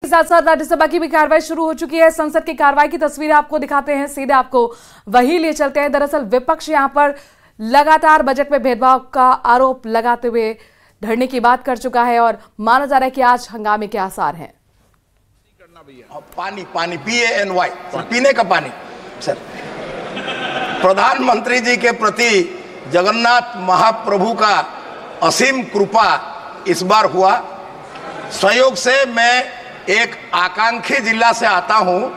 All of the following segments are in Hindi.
साथ साथ राज्यसभा की भी कार्रवाई शुरू हो चुकी है। संसद की कार्रवाई की तस्वीरें आपको दिखाते हैं, सीधे आपको वही ले चलते हैं। दरअसल विपक्ष यहां पर लगातार बजट में भेदभाव का आरोप लगाते हुए धरने की बात कर चुका है और माना जा रहा है कि आज हंगामे के आसार हैं। पानी पानी PANY पीने का पानी। सर, प्रधानमंत्री जी के प्रति जगन्नाथ महाप्रभु का असीम कृपा इस बार हुआ। संयोग से मैं एक आकांक्षी जिला से आता हूं,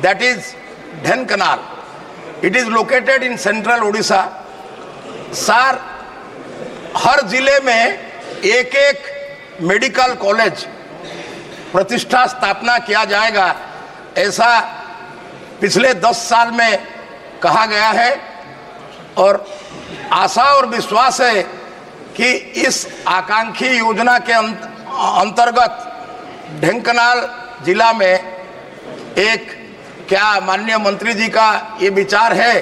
that is Dhenkanal. It is located in central Odisha. Sir, हर जिले में एक एक मेडिकल कॉलेज प्रतिष्ठा स्थापना किया जाएगा, ऐसा पिछले 10 साल में कहा गया है और आशा और विश्वास है कि इस आकांक्षी योजना के अंतर्गत ढेंकनाल जिला में एक क्या माननीय मंत्री जी का ये विचार है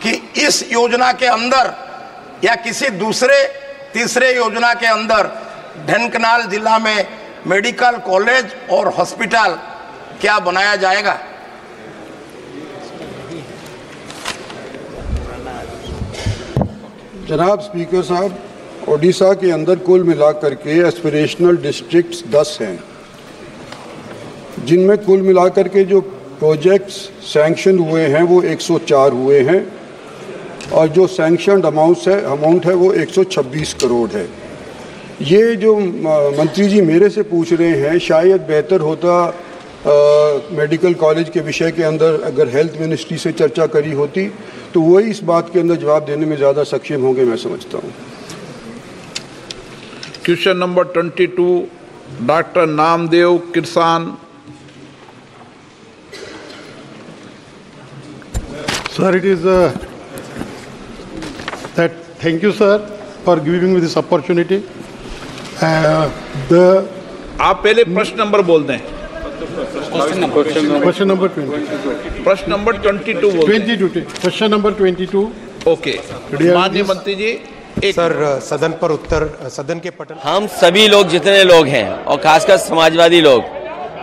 कि इस योजना के अंदर या किसी दूसरे तीसरे योजना के अंदर ढेंकनाल जिला में मेडिकल कॉलेज और हॉस्पिटल क्या बनाया जाएगा। जनाब स्पीकर साहब, ओडिशा के अंदर कुल मिलाकर के एस्पिरेशनल डिस्ट्रिक्ट्स 10 हैं, जिनमें कुल मिलाकर के जो प्रोजेक्ट्स सैंक्शन हुए हैं वो 104 हुए हैं और जो सैंक्शनड अमाउंट है वो 126 करोड़ है। ये जो मंत्री जी मेरे से पूछ रहे हैं, शायद बेहतर होता मेडिकल कॉलेज के विषय के अंदर अगर हेल्थ मिनिस्ट्री से चर्चा करी होती तो वही इस बात के अंदर जवाब देने में ज़्यादा सक्षम होंगे, मैं समझता हूँ। Question number 22, doctor Namdev Kirsan. Sir, it is that thank you sir for giving me this opportunity. आप पहले प्रश्न नंबर बोल दें। Question number 22। प्रश्न नंबर 22 बोल दें। 22। Question number 22। ओके, माननीय मंत्री जी। सर, सदन पर उत्तर, सदन के पटल। हम सभी लोग जितने लोग हैं और खासकर समाजवादी लोग,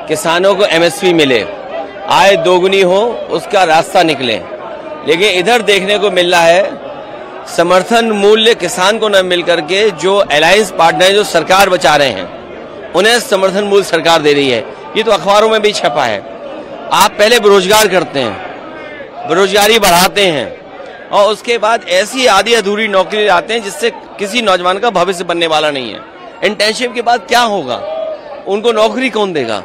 किसानों को MSP मिले, आय दोगुनी हो, उसका रास्ता निकले। लेकिन इधर देखने को मिल रहा है समर्थन मूल्य किसान को न मिल करके जो अलायंस पार्टनर जो सरकार बचा रहे हैं उन्हें समर्थन मूल्य सरकार दे रही है। ये तो अखबारों में भी छपा है। आप पहले बेरोजगार करते हैं, बेरोजगारी बढ़ाते हैं और उसके बाद ऐसी आधी अधूरी नौकरी लाते हैं जिससे किसी नौजवान का भविष्य बनने वाला नहीं है। इंटर्नशिप के बाद क्या होगा, उनको नौकरी कौन देगा।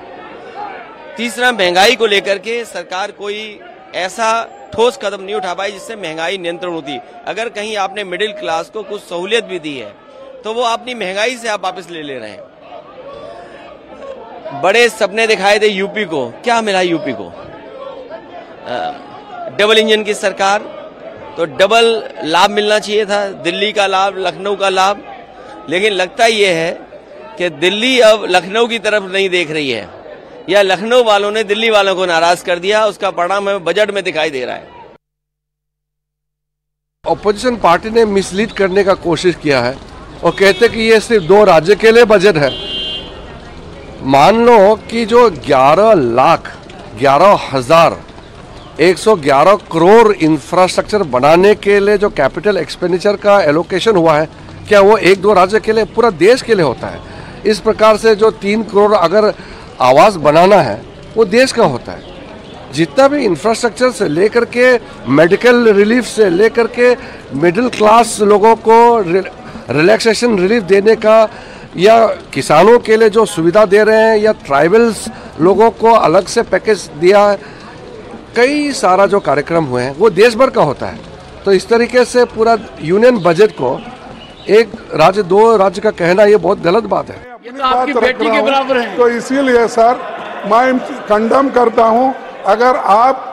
तीसरा, महंगाई को लेकर के सरकार कोई ऐसा ठोस कदम नहीं उठा पाई जिससे महंगाई नियंत्रण होती। अगर कहीं आपने मिडिल क्लास को कुछ सहूलियत भी दी है तो वो अपनी महंगाई से आप वापस ले रहे हैं। बड़े सपने दिखाए थे यूपी को, क्या मिला यूपी को? डबल इंजन की सरकार, तो डबल लाभ मिलना चाहिए था, दिल्ली का लाभ, लखनऊ का लाभ। लेकिन लगता ये है कि दिल्ली अब लखनऊ की तरफ नहीं देख रही है या लखनऊ वालों ने दिल्ली वालों को नाराज कर दिया। उसका परिणाम हमें बजट में दिखाई दे रहा है। ऑपोजिशन पार्टी ने मिसलीड करने का कोशिश किया है और कहते कि ये सिर्फ 2 राज्य के लिए बजट है। मान लो कि जो 11,11,111 करोड़ इंफ्रास्ट्रक्चर बनाने के लिए जो कैपिटल एक्सपेंडिचर का एलोकेशन हुआ है, क्या वो 1-2 राज्य के लिए, पूरा देश के लिए होता है? इस प्रकार से जो 3 करोड़ अगर आवास बनाना है वो देश का होता है। जितना भी इंफ्रास्ट्रक्चर से लेकर के मेडिकल रिलीफ से लेकर के मिडिल क्लास लोगों को रिलैक्सेशन रिलीफ देने का, या किसानों के लिए जो सुविधा दे रहे हैं, या ट्राइबल्स लोगों को अलग से पैकेज दिया है, कई सारा जो कार्यक्रम हुए हैं वो देश भर का होता है। तो इस तरीके से पूरा यूनियन बजट को एक राज्य 2 राज्य का कहना ये बहुत गलत बात है। तो आपकी बेटी के बराबर है। तो इसीलिए सर मैं कंडम करता हूं, अगर आप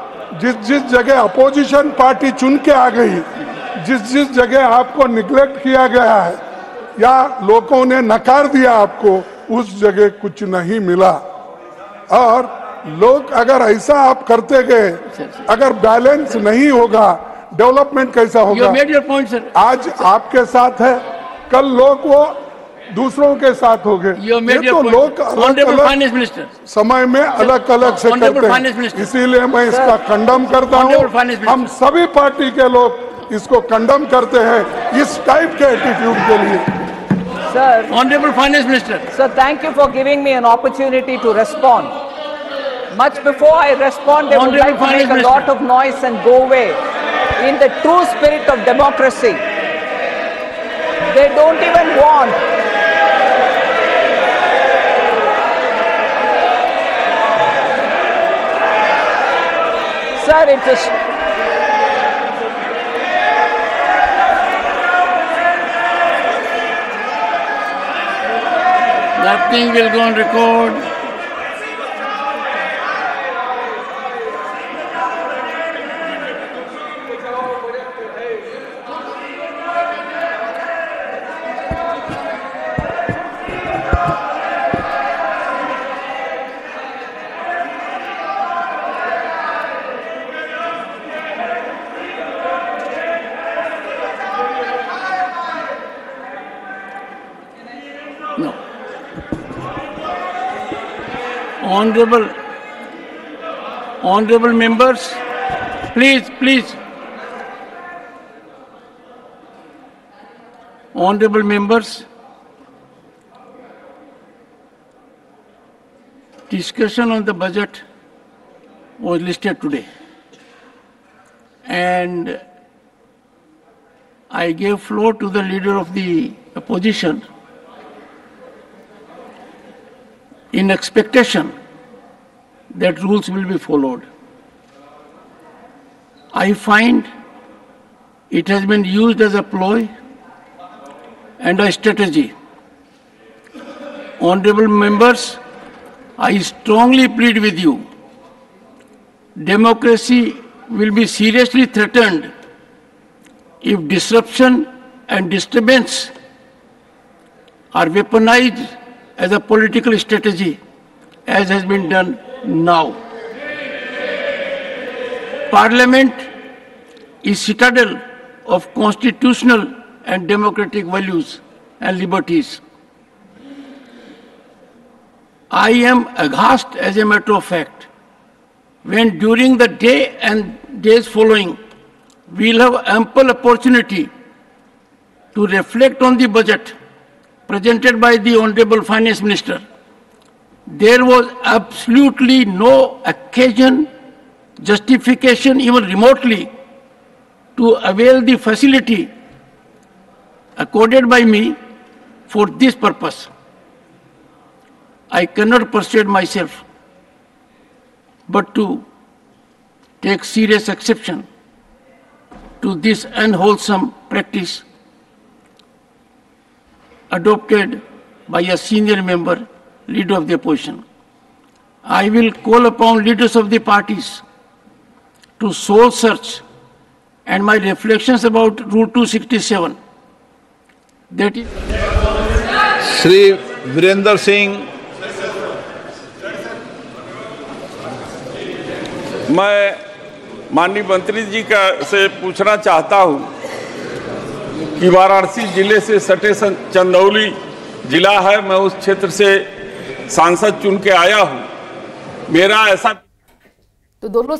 जिस जगह अपोजिशन पार्टी चुन के आ गई, जिस जगह आपको निग्लेक्ट किया गया है या लोगों ने नकार दिया आपको, उस जगह कुछ नहीं मिला। और लोग अगर ऐसा आप करते गए, अगर बैलेंस नहीं होगा, डेवलपमेंट कैसा होगा? You made your point, sir. आज आपके साथ है, कल लोग वो दूसरों के साथ हो गए। ये तो लोग अलग समय में अलग अलग से करते हैं, इसीलिए मैं इसका खंडन करता हूँ। हम सभी पार्टी के लोग इसको खंडन करते हैं इस टाइप के एटीट्यूड के लिए। Sir, Honorable Finance Minister. Sir, thank you for giving me an opportunity to respond. Much before I respond, they would like to make a lot of noise and go away. In the true spirit of democracy, they don't even want Sir, it is nothing will go on record. No. Honorable members, please. Honorable members, discussion on the budget was listed today, and I gave floor to the leader of the opposition in expectation that rules will be followed. I find it has been used as a ploy and a strategy. Honorable members, I strongly plead with you, democracy will be seriously threatened if disruption and disturbance are weaponized as a political strategy, as has been done now. Parliament is citadel of constitutional and democratic values and liberties. I am aghast, as a matter of fact, when during the day and days following, we'll have ample opportunity to reflect on the budget presented by the Honorable Finance Minister. There was absolutely no occasion, justification, even remotely, to avail the facility accorded by me for this purpose. I cannot persuade myself but to take serious exception to this unwholesome practice adopted by a senior member, leader of the opposition. I will call upon leaders of the parties to soul search, and my reflections about Rule 267, that is Shri Virendra Singh, मैं माननीय मंत्री जी का से पूछना चाहता हूं कि वाराणसी जिले से सटे चंदौली जिला है, मैं उस क्षेत्र से सांसद चुन के आया हूं। मेरा ऐसा तो दोनों